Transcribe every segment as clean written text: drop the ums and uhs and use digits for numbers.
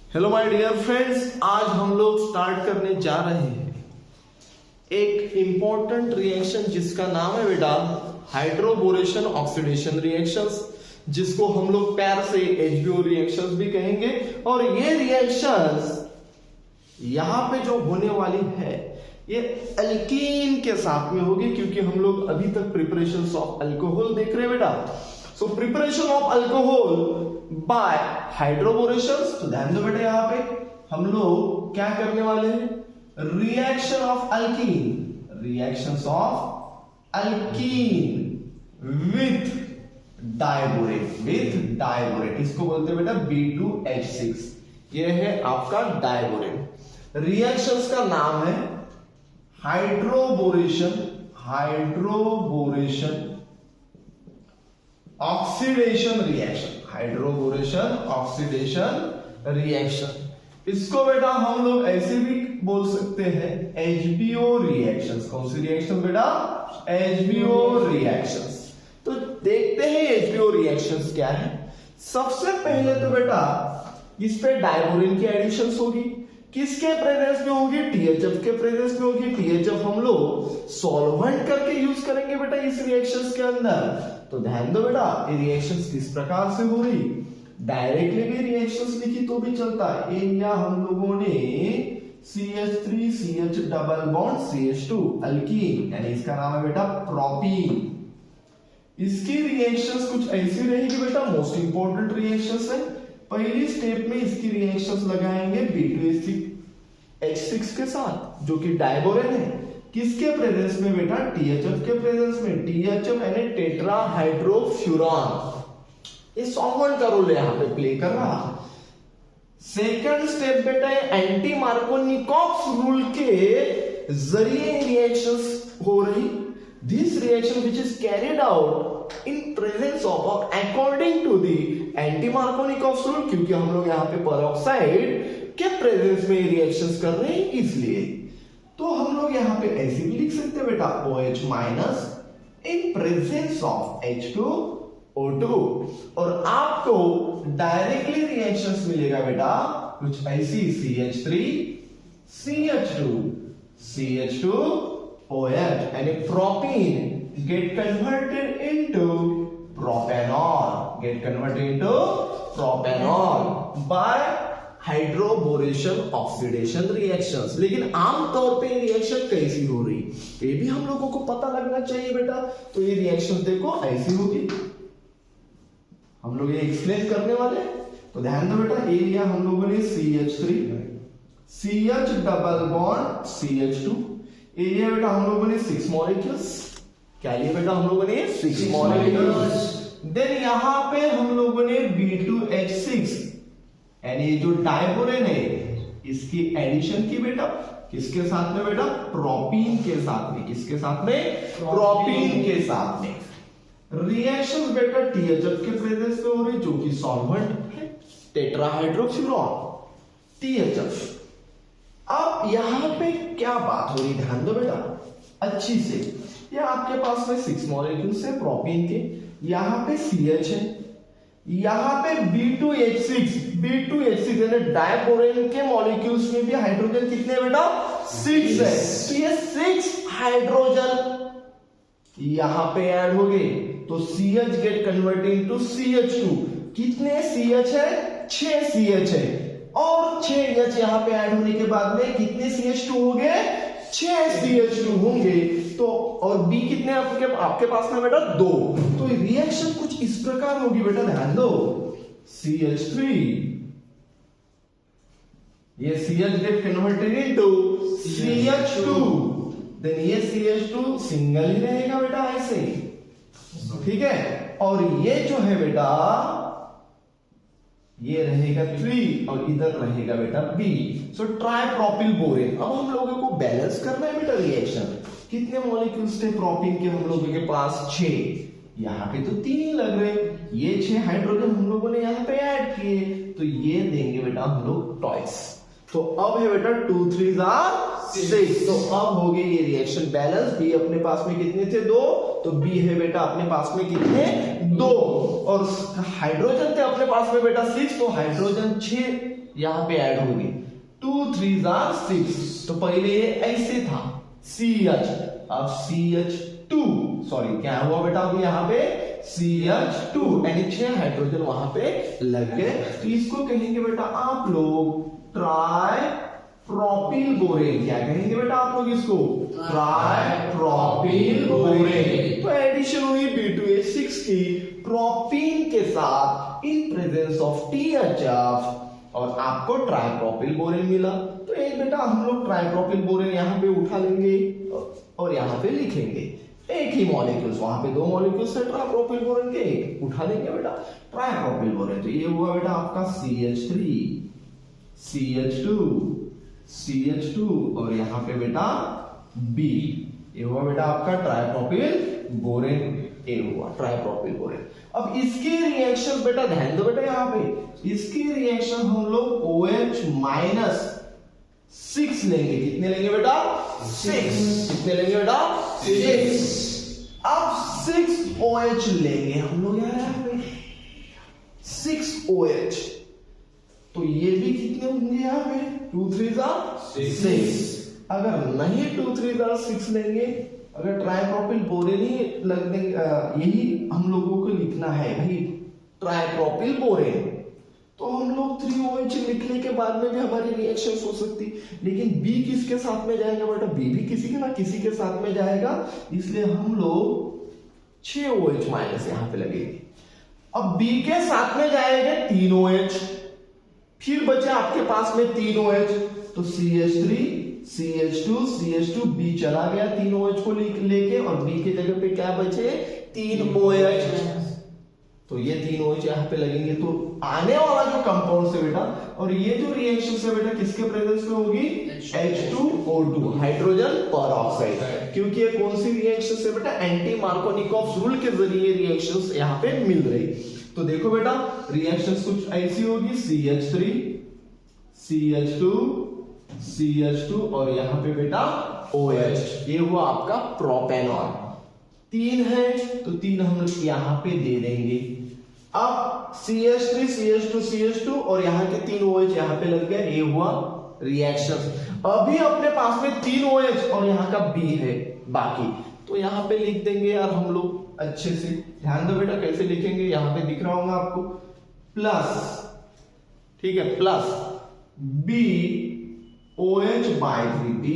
Hello my dear friends, आज हम लोग स्टार्ट करने जा रहे हैं एक इंपॉर्टेंट रिएक्शन जिसका नाम है बेटा हाइड्रोबोरेशन ऑक्सीडेशन रिएक्शंस, जिसको हम लोग प्यार से HBO रिएक्शंस भी कहेंगे। और ये रिएक्शंस यहां पे जो होने वाली है ये अल्कीन के साथ में होगी, क्योंकि हम लोग अभी तक प्रिपरेशन ऑफ अल्कोहल देख रहे हैं बेटा। So preparation of alcohol by hydroboration. तो ध्यान दो बेटा, यहां पे हम लोग क्या करने वाले हैं, reaction of alkene, reactions of alkene with diborate, इसको बोलते हैं बेटा B2H6। ये है आपका डायबोरेट। रिएक्शंस का नाम है हाइड्रोबोरेशन ऑक्सीडेशन रिएक्शन। इसको बेटा हम लोग ऐसे भी बोल सकते हैं HBO रिएक्शंस। कौन सी रिएक्शन बेटा? HBO reactions. तो देखते हैं HBO रिएक्शंस क्या है। सबसे पहले तो बेटा इस पे डायबोरिन की एडिशंस होगी। किसके प्रेजेंस में होगी? THF के प्रेजेंस में होगी। THF हम लोग सॉल्वेंट करके यूज करेंगे बेटा इस रिएक्शंस के अंदर। तो ध्यान दो बेटा, ये रिएक्शंस किस प्रकार से हो रही, डायरेक्टली भी रिएक्शंस लिखी तो भी चलता है। या हम लोगों ने CH3 CH double bond CH2 alkyne, यानी इसका नाम है बेटा प्रोपीन। इसकी रिएक्शंस कुछ ऐसी रहेगी बेटा, मोस्ट इंपॉर्टेंट रिएक्शंस है। पहली स्टेप में इसकी रिएक्शंस लगाएंगे B2H6 के साथ, जो कि डायबोरेन है। किसके प्रेजेंस में बेटा? THF के प्रेजेंस में। THF यानी टेट्राहाइड्रोफ्यूरान, ये सॉल्वेंट का रोल यहां पे प्ले कर रहा। सेकंड स्टेप बेटा एंटी मार्कोनिकॉफ रूल के जरिए रिएक्शंस हो रही। This reaction which is carried out in presence of और according to the anti Markovnikov rule, क्योंकि हम लोग यहाँ पे पेरोक्साइड के प्रेजेंस में रिएक्शंस कर रहे हैं इसलिए। तो हम लोग यहाँ पे ऐसे भी लिख सकते हैं बेटा OH minus in presence of H2O2। और आपको डायरेक्टली रिएक्शंस मिलेगा बेटा कुछ ऐसी CH3 CH2OH, यानी propene get converted into propanol by hydroboration oxidation reactions. लेकिन आमतौर पे ये रिएक्शन कैसी हो रही, ये भी हम लोगों को पता लगना चाहिए बेटा। तो ये रिएक्शन देखो ऐसी होगी, हम लोग ये एक्सप्लेन करने वाले हैं। तो ध्यान दो बेटा, ये लिया हम लोगों ने CH3 CH double bond CH2, ये लिया बेटा हम लोगों ने 6 मॉलिक्यूल्स। क्या लिया बेटा हम लोगों ने? 6 मॉलिक्यूल्स। देन यहां पे हम लोगों ने B2H6 यानी जो डायबोरेन है इसकी एडिशन की बेटा। किसके साथ में बेटा? प्रोपीन के साथ में। किसके साथ में? प्रोपीन के साथ में। रिएक्शन बेटा THF के प्रेजेंस में हो रही, जो कि सॉल्वेंट है, टेट्राहाइड्रोफ्यूरॉन THF। अब यहां पे क्या बात हो रही, ध्यान दो बेटा अच्छी से। ये आपके पास में 6 मॉलिक्यूल्स है प्रोपीन के, यहां पे CH है, यहां पे B2H6 यानी डायबोरेन के मॉलिक्यूल्स में भी हाइड्रोजन कितने बेटा? 6 है। तो ये 6 हाइड्रोजन यहां पे ऐड हो गए, तो CH get converted to CH2। कितने CH है? 6 CH है। और 6 H यहां पे ऐड होने के बाद में कितने CH2 हो गए? 6 CH2 होंगे। तो और B कितने आपके पास में बेटा? 2। तो रिएक्शन कुछ इस प्रकार होगी बेटा, ध्यान दो। CH3 ये CH get converted into CH2, then ये CH2 सिंगल ही रहेगा बेटा ऐसे, ठीक है। और ये जो है बेटा ये रहेगा 3 और इधर रहेगा बेटा B। सो ट्राइप्रोपिल बोरेन। अब हम लोगों को बैलेंस करना है बेटा रिएक्शन। कितने मॉलिक्यूल्स थे प्रोपीन के हम लोगों के पास? 6। यहाँ पे तो 3 ही लग रहे, ये 6 हाइड्रोजन हम लोगों ने यहाँ पे ऐड किए, तो ये देंगे बेटा हम लोग टॉइस। तो अब है बेटा 2 3 6। तो अब हो गई ये रिएक्शन बैलेंस। B अपने पास में कितने थे? 2। तो B है बेटा अपने पास में कितने? 2। और हाइड्रोजन थे अपने पास में बेटा 6, तो हाइड्रोजन 6 यहाँ पे ऐड होगी, 2 3 are 6। तो पहले ये ऐसे था CH, अब CH2 सॉरी क्या हुआ बेटा अभी यहाँ पे CH2 यानी 6 हाइड्रोजन वहां पे लग गए। तो इसको कहेंगे बेटा आप लोग ट्राई प्रोपिल बोरेन। क्या कहेंगे बेटा आप लोग इसको? Try propyl borane. तो एडिशन हुई B2H6 की प्रोपीन के साथ इन प्रेजेंस ऑफ THF और आपको ट्राइप्रोपिल बोरेन मिला। तो एक बेटा हम लोग ट्राइप्रोपिल बोरेन यहाँ पे उठा लेंगे और यहाँ पे लिखेंगे एक ही मॉलिक्यूल्स, वहां पे 2 मॉलिक्यूल्स है ट्राइप्रोपिल बोरेन के, एक उठा लेंगे बेटा ट्राइप्रोपिल बोरेन। तो ये हुआ बेटा आपका CH3 CH2 CH2 और यहाँ पे बेटा B, ये हुआ बेटा आपका ट्राइप्रोपिल बोरेन, ये हुआ ट्राइप्रोपिल बोरेन। अब इसके रिएक्शन बेटा ध्यान दो बेटा यहाँ पे, इसके रिएक्शन हम लोग OH माइनस 6 लेंगे। कितने लेंगे बेटा? 6। कितने लेंगे बेटा? 6। अब 6 OH लेंगे हम लोग यहाँ पे 6 OH। तो ये भी कितने होंगे यहाँ पे? 2 3 are 6। अगर नहीं 2 3 are 6 लेंगे, अगर ट्राइप्रोपिल बोरेन ही लग देंगे, यही हम लोगों को लिखना है भाई ट्राइप्रोपिल बोरेन, तो हम लोग 3OH लिखने के बाद में भी हमारी रिएक्शन हो सकती। लेकिन B किसके साथ में जाएगा बेटा? B भी किसी के ना किसी के साथ में जाएगा, इसलिए हम लोग 6OH माइनस यहाँ पे लगेगी। अब B के साथ में जाएंगे 3OH, फिर बचे आपके पास में 3OH, तो CH3 CH2 CH2 B चला गया 3OH को लेके और B की जगह पे क्या बचे? 3OH। तो ये 3OH यहाँ पे लगेंगे। तो आने वाला जो कंपाउंड से बेटा, और ये जो रिएक्शन से बेटा किसके प्रेजेंस में होगी? H2O2 हाइड्रोजन पर ऑक्साइड। क्योंकि ये कौन सी रिएक्शन से बेटा? एंटी मार्कोनिकॉफ रूल के जरिए रिएक्शंस यहाँ पे मिल रही। तो देखो बेटा रिएक्शंस कुछ ऐसी होगी, CH3 CH2 CH2 और यहाँ पे बेटा OH। ये हुआ आपका प्रोपेनॉल। 3 है तो 3 हम लोग यहाँ पे दे देंगे। अब CH3 CH2 CH2 और यहाँ के 3 OH यहाँ पे लग गया, ये हुआ रिएक्शन। अभी अपने पास में 3 OH और यहाँ का B है बाकी, तो यहाँ पे लिख देंगे यार हम लोग अच्छे से। ध्यान दो बेटा कैसे लिखेंगे, यहाँ पे दिख रहा होगा आपको प्लस, ठीक है, plus B OH by 3 B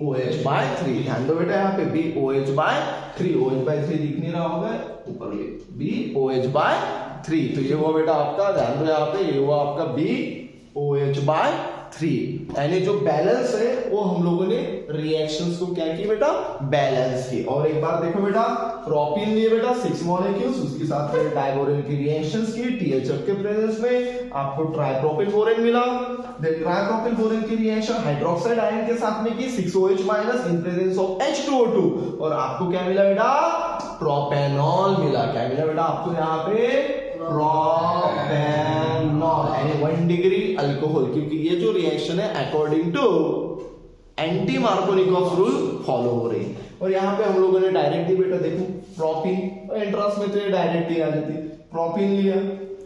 OH by 3। ध्यान दो बेटा यहाँ पे B OH by 3, OH by 3 दिख नहीं रहा होगा ऊपर, ये B OH by 3। तो ये हुआ बेटा आपका, ध्यान दो यहाँ पे, ये हुआ आपका B OH by 3। यानी जो बैलेंस है वो हम लोगों ने रिएक्शंस को क्या किया बेटा? बैलेंस की। और एक बार देखो बेटा प्रोपीन लिए बेटा 6 मॉलिक्यूल्स, उसके साथ में डाइबोरेन की रिएक्शंस की THF के प्रेजेंस में, आपको ट्राइप्रोपिल बोरेन मिला। देन ट्राइप्रोपिल बोरेन की रिएक्शन हाइड्रोक्साइड आयन के साथ में की 6OH minus in presence of H2O2 और आपको क्या मिला बेटा? प्रोपेनॉल मिला। क्या मिला बेटा आपको यहाँ पे? प्रोपेनॉल यानी 1 डिग्री अल्कोहल, क्योंकि ये जो रिएक्शन है according to anti Markovnikov rule follow हो रही है। और यहाँ पे हम लोगों ने डायरेक्ट दी बेटा, देखो प्रोपीन, एंट्रांस में तो ये डायरेक्ट ही आ जाती। प्रोपीन लिया,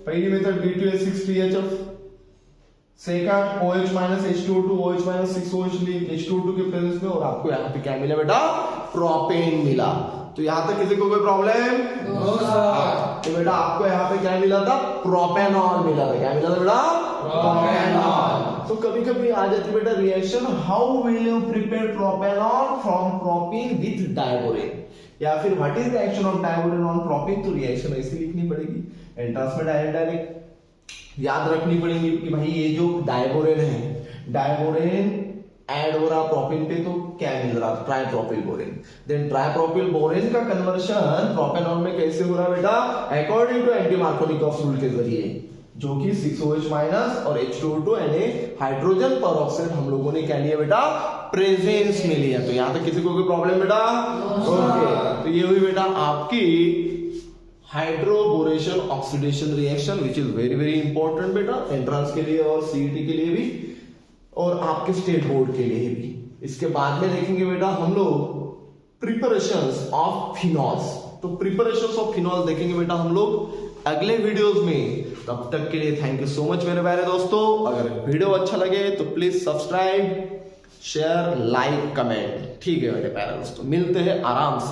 पहली method B2H6 THF, second OH minus H2O2 OH minus 6OH ली H2O2 के प्रेजेंस में और आपको यहाँ पे क्या मिला बेटा? प्रोपेन मिला। तो यहाँ तक किसी को कोई प्रॉब्लम? तो बेटा आपको यहाँ पे क्या मिला था? प्रोपेनॉल मिला था। क्या मिला था बेटा? प्रोपेनॉल। तो कभी कभी आ जाती बेटा reaction, how will you prepare propanol from propene with diborane, या फिर what is the action of diborane on propene. तो रिएक्शन ऐसी लिखनी पड़ेगी, एंट्रांस में डायरेक्ट याद रखनी पड़ेगी कि भाई ये जो डाइबोरेन है, डाइबोरेन ऐड हो रहा प्रोपीन पे, तो क्या मिल रहा? Tripropyl borane. Then tripropyl borane का कन्वर्शन प्रोपेनॉल में कैसे हो रहा बेटा? According to anti Markovnikov rule के जरिए, जो कि 6OH माइनस और H2O2 यानी हाइड्रोजन पर ऑक्साइड हम लोगों ने क्या लिया बेटा? प्रेजेंस में लिया। तो यहां तक किसी को कोई प्रॉब्लम बेटा? ओके। तो ये हुई बेटा आपकी hydroboration oxidation reaction, which is very very important बेटा एंट्रांस के लिए और सीईटी के लिए भी और आपके स्टेट बोर्ड के लिए भी। इसके बाद में देखेंगे बेटा हम लोग प्रिपरेशंस ऑफ फिनॉल्स। तो प्रिपरेशंस ऑफ फिनॉल देखेंगे बेटा हम लोग अगले वीडियोस में। तब तक के लिए थैंक यू सो मच मेरे प्यारे दोस्तों। अगर वीडियो अच्छा लगे तो please subscribe, share, like, comment. ठीक है मेरे प्यारे दोस्तों, मिलते हैं आराम से।